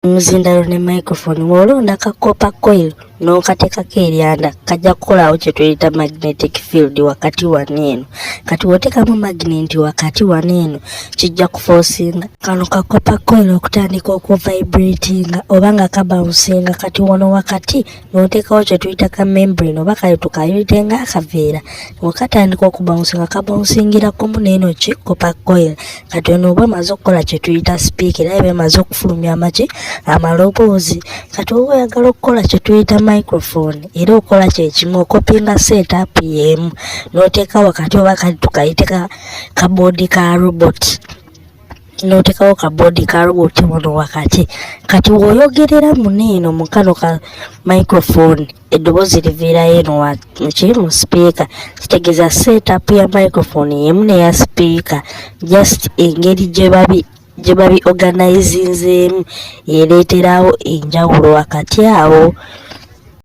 Muzindalo ne microphone wolonda kakopa coil n'okateekako eryanda kajja kukolawo kye tuyita magnetic field wakati wano eno. Kati w'oteekamu magnet wakati wano eno kijja kuforcinga kano kakopa coil okutandika okuvibratinga oba nga kabawunsinga kati wano wakati n'oteekawo kye tuyita ka membrane oba kale tukayite nga akaveera wakatandika okubawunsinga kabawunsingira kumu n'eno ki kopa coil. Kati ono oba amaze okukola kye tuyita speaker era emaze okufulumya amaki amaloboozi. Kati oba oyagala okukola kye tuyita microphone era okola kye kimu okopinga setup y'emu n'oteeka wakati oba kati tukayite ka board ka robot n'oteekawo ka board ka robot wano wakati. Kati w'oyogerera muneeno mu kano ka microphone eddoboozi liviirayo eno kiri mu speaker kitegeeza setup ya microphone y'emu n'eya speaker just engeri gye babi organizinzeemu ereeterawo enjawulo wakati awo.